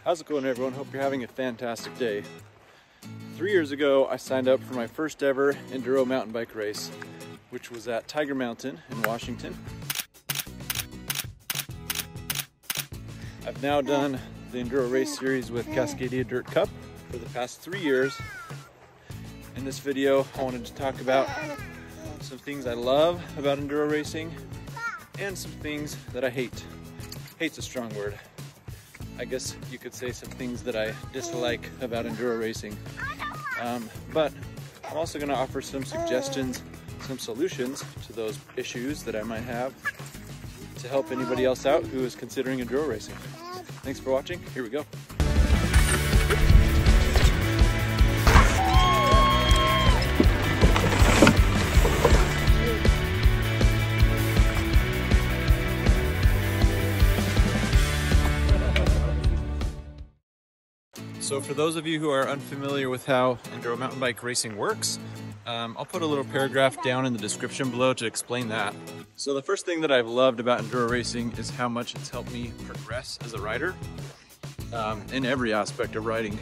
How's it going, everyone? Hope you're having a fantastic day. 3 years ago, I signed up for my first ever Enduro mountain bike race, which was at Tiger Mountain in Washington. I've now done the Enduro race series with Cascadia Dirt Cup for the past 3 years. In this video, I wanted to talk about some things I love about Enduro racing and some things that I hate. Hate's a strong word. I guess you could say some things that I dislike about Enduro racing. But I'm also going to offer some suggestions, some solutions to those issues that I might have to help anybody else out who is considering Enduro racing. Thanks for watching. Here we go. So for those of you who are unfamiliar with how Enduro mountain bike racing works, I'll put a little paragraph down in the description below to explain that. So the first thing that I've loved about Enduro racing is how much it's helped me progress as a rider in every aspect of riding.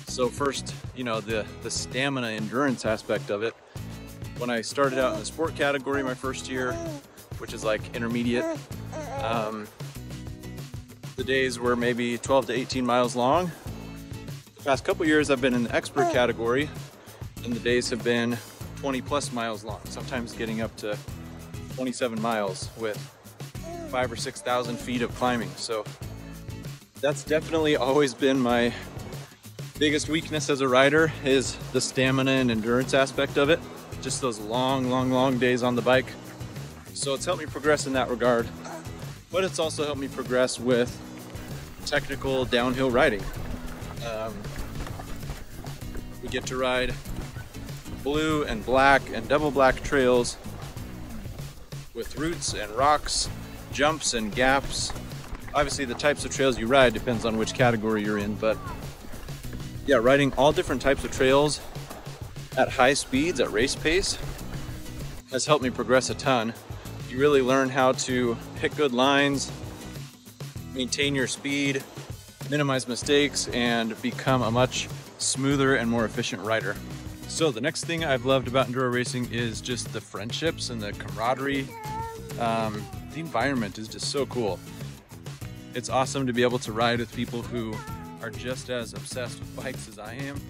So first, you know, the stamina endurance aspect of it. When I started out in the sport category my first year, which is like intermediate, the days were maybe 12 to 18 miles long. The past couple years I've been in the expert category and the days have been 20 plus miles long, sometimes getting up to 27 miles with 5,000 or 6,000 feet of climbing. So that's definitely always been my biggest weakness as a rider, is the stamina and endurance aspect of it. Just those long days on the bike. So it's helped me progress in that regard, but it's also helped me progress with technical downhill riding. We get to ride blue and black and double black trails with roots and rocks, jumps and gaps. Obviously the types of trails you ride depends on which category you're in, but yeah, riding all different types of trails at high speeds, at race pace, has helped me progress a ton. You really learn how to pick good lines, maintain your speed, minimize mistakes, and become a much smoother and more efficient rider. So the next thing I've loved about Enduro racing is just the friendships and the camaraderie. The environment is just so cool. It's awesome to be able to ride with people who are just as obsessed with bikes as I am.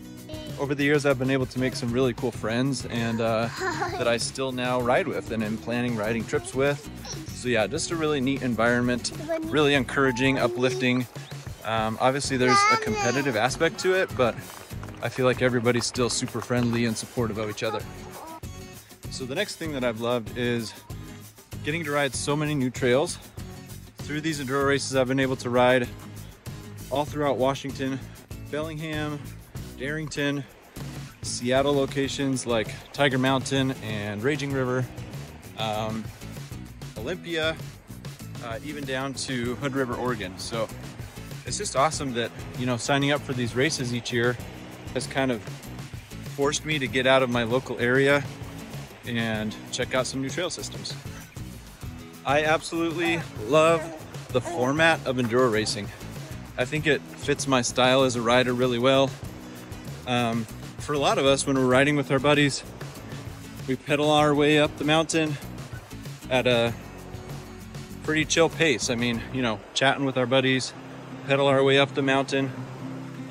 Over the years I've been able to make some really cool friends and that I still now ride with and am planning riding trips with. So yeah, just a really neat environment, really encouraging, uplifting. Obviously there's a competitive aspect to it, but I feel like everybody's still super friendly and supportive of each other. So the next thing that I've loved is getting to ride so many new trails. Through these Enduro races I've been able to ride all throughout Washington, Bellingham, Darrington, Seattle locations like Tiger Mountain and Raging River, Olympia, even down to Hood River, Oregon. So it's just awesome that, you know, signing up for these races each year has kind of forced me to get out of my local area and check out some new trail systems. I absolutely love the format of Enduro racing. I think it fits my style as a rider really well. For a lot of us, when we're riding with our buddies, we pedal our way up the mountain at a pretty chill pace. I mean, you know, chatting with our buddies, pedal our way up the mountain.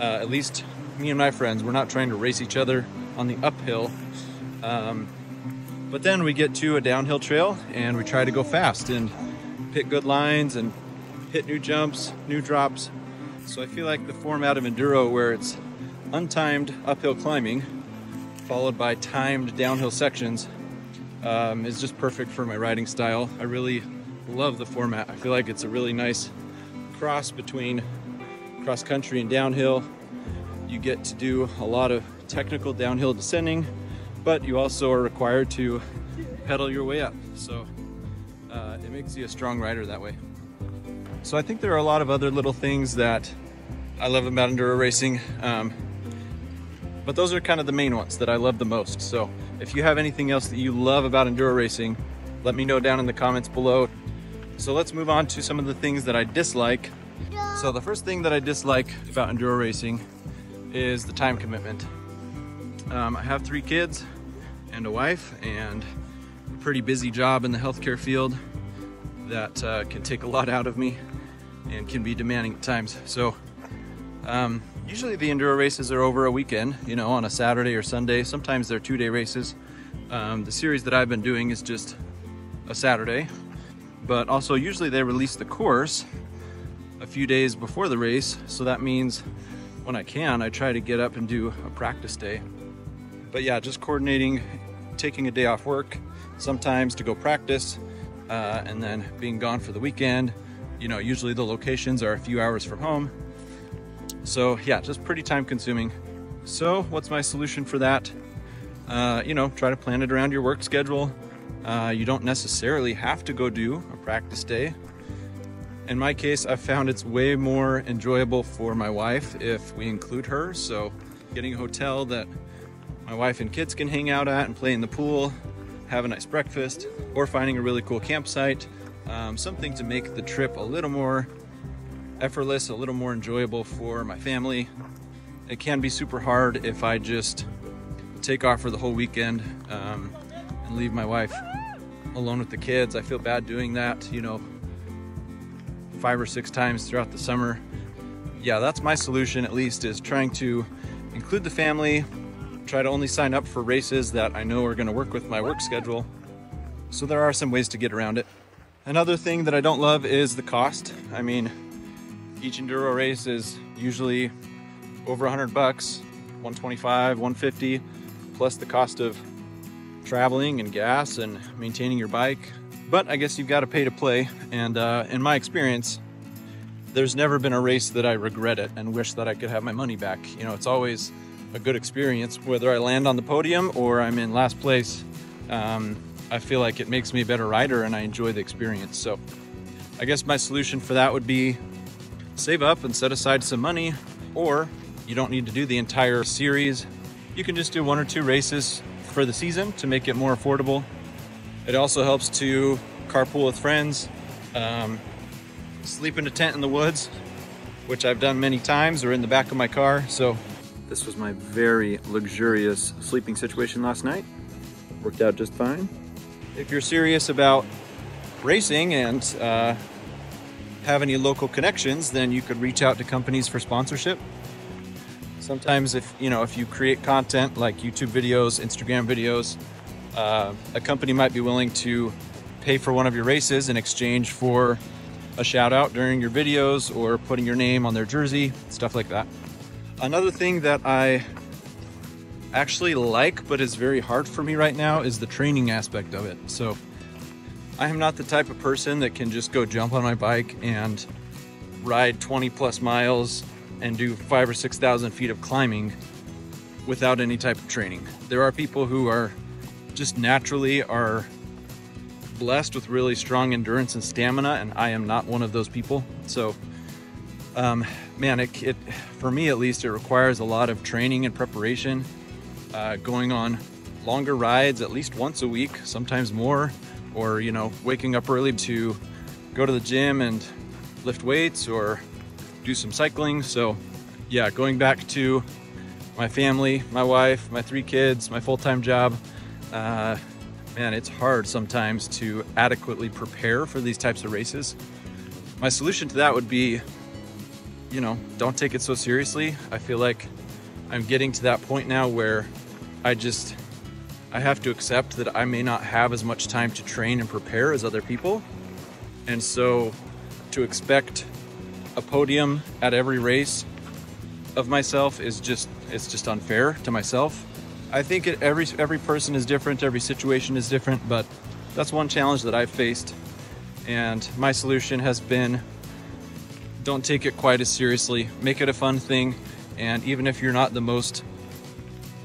At least me and my friends, we're not trying to race each other on the uphill. But then we get to a downhill trail and we try to go fast and pick good lines and hit new jumps, new drops. So I feel like the format of Enduro, where it's untimed uphill climbing followed by timed downhill sections, is just perfect for my riding style. I really love the format. I feel like it's a really nice cross between cross country and downhill. You get to do a lot of technical downhill descending, but you also are required to pedal your way up. So it makes you a strong rider that way. So I think there are a lot of other little things that I love about Enduro racing, but those are kind of the main ones that I love the most. So if you have anything else that you love about Enduro racing, let me know down in the comments below. So let's move on to some of the things that I dislike So the first thing that I dislike about enduro racing is the time commitment. I have 3 kids and a wife and a pretty busy job in the healthcare field that can take a lot out of me and can be demanding at times. So usually the enduro races are over a weekend, you know, on a Saturday or Sunday. Sometimes they're 2-day races. The series that I've been doing is just a Saturday, but also usually they release the course a few days before the race. So that means when I can, I try to get up and do a practice day. But yeah, just coordinating, taking a day off work sometimes to go practice, and then being gone for the weekend. You know, usually the locations are a few hours from home. So yeah, just pretty time consuming. So what's my solution for that? You know, try to plan it around your work schedule. You don't necessarily have to go do a practice day. In my case, I've found it's way more enjoyable for my wife if we include her. So getting a hotel that my wife and kids can hang out at and play in the pool, have a nice breakfast, or finding a really cool campsite, something to make the trip a little more effortless, a little more enjoyable for my family. It can be super hard if I just take off for the whole weekend and leave my wife alone with the kids. I feel bad doing that, you know, 5 or 6 times throughout the summer. Yeah, that's my solution, at least, is trying to include the family, try to only sign up for races that I know are going to work with my work schedule. So there are some ways to get around it. Another thing that I don't love is the cost. I mean, each enduro race is usually over $100, $125, $150, plus the cost of traveling and gas and maintaining your bike. But I guess you've got to pay to play, and in my experience, there's never been a race that I regret it and wish that I could have my money back. You know, it's always a good experience, whether I land on the podium or I'm in last place. I feel like it makes me a better rider and I enjoy the experience. So I guess my solution for that would be save up and set aside some money, or you don't need to do the entire series. You can just do 1 or 2 races for the season to make it more affordable. It also helps to carpool with friends, sleep in a tent in the woods, which I've done many times, or in the back of my car. So this was my very luxurious sleeping situation last night. Worked out just fine. If you're serious about racing and have any local connections, then you could reach out to companies for sponsorship. Sometimes if you create content like YouTube videos, Instagram videos, a company might be willing to pay for one of your races in exchange for a shout out during your videos or putting your name on their jersey, stuff like that. Another thing that I actually like, but is very hard for me right now, is the training aspect of it. So I am not the type of person that can just go jump on my bike and ride 20+ miles and do 5,000 or 6,000 feet of climbing without any type of training. There are people who are just naturally are blessed with really strong endurance and stamina, and I am not one of those people. So man, it for me at least, it requires a lot of training and preparation, going on longer rides at least once a week, sometimes more, or waking up early to go to the gym and lift weights or do some cycling. So yeah, going back to my family, my wife, my 3 kids, my full-time job, man, it's hard sometimes to adequately prepare for these types of races. My solution to that would be, don't take it so seriously. I feel like I'm getting to that point now where I have to accept that I may not have as much time to train and prepare as other people. And so to expect a podium at every race of myself it's just unfair to myself. I think every person is different, every situation is different, but that's one challenge that I've faced. And my solution has been, don't take it quite as seriously, make it a fun thing. And even if you're not the most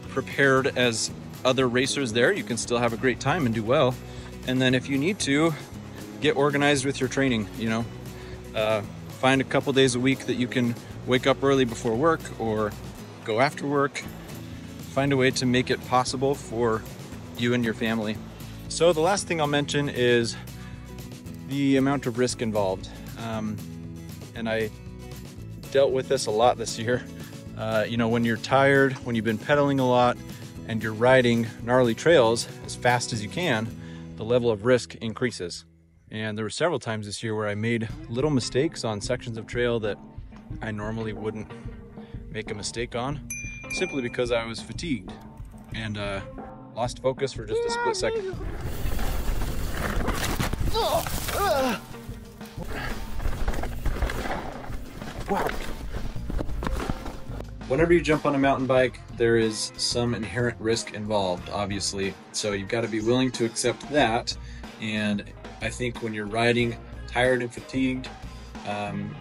prepared as other racers there, you can still have a great time and do well. And then if you need to, get organized with your training, find a couple days a week that you can wake up early before work or go after work. Find a way to make it possible for you and your family. So the last thing I'll mention is the amount of risk involved. And I dealt with this a lot this year. You know, when you're tired, when you've been pedaling a lot, and you're riding gnarly trails as fast as you can, the level of risk increases. And there were several times this year where I made little mistakes on sections of trail that I normally wouldn't make a mistake on, simply because I was fatigued and lost focus for just a split second. Wow. Whenever you jump on a mountain bike, there is some inherent risk involved, obviously. So you've got to be willing to accept that. And I think when you're riding tired and fatigued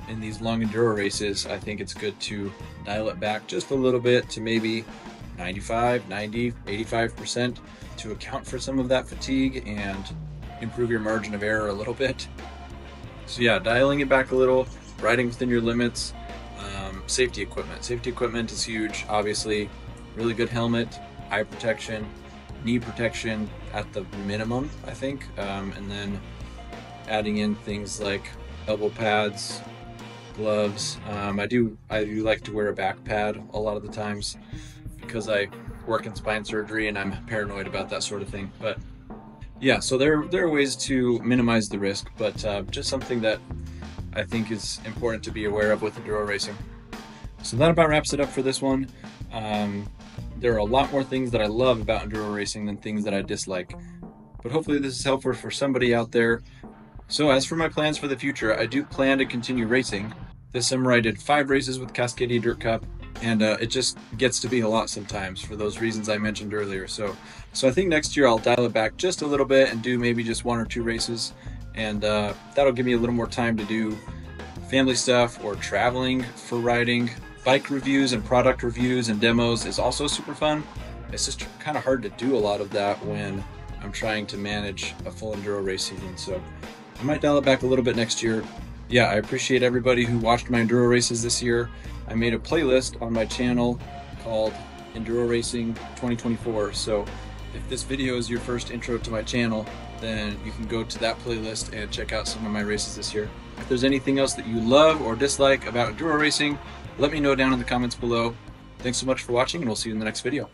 in these long enduro races, I think it's good to dial it back just a little bit to maybe 95, 90, 85% to account for some of that fatigue and improve your margin of error a little bit. So yeah, dialing it back a little, riding within your limits. Safety equipment. Safety equipment is huge, obviously. Really good helmet, eye protection, knee protection at the minimum, I think. And then adding in things like elbow pads, gloves. I do like to wear a back pad a lot of the times because I work in spine surgery and I'm paranoid about that sort of thing. But yeah, so there are ways to minimize the risk, but just something that I think is important to be aware of with enduro racing. So that about wraps it up for this one. There are a lot more things that I love about enduro racing than things that I dislike, but hopefully this is helpful for somebody out there. So as for my plans for the future, I do plan to continue racing. This summer I did 5 races with Cascadia Dirt Cup, and it just gets to be a lot sometimes for those reasons I mentioned earlier. So I think next year I'll dial it back just a little bit and do maybe just 1 or 2 races, and that'll give me a little more time to do family stuff or traveling for riding. Bike reviews and product reviews and demos is also super fun. It's just kind of hard to do a lot of that when I'm trying to manage a full enduro race season. So I might dial it back a little bit next year. Yeah, I appreciate everybody who watched my enduro races this year. I made a playlist on my channel called Enduro Racing 2024. So if this video is your first intro to my channel, then you can go to that playlist and check out some of my races this year. If there's anything else that you love or dislike about enduro racing, let me know down in the comments below. Thanks so much for watching, and we'll see you in the next video.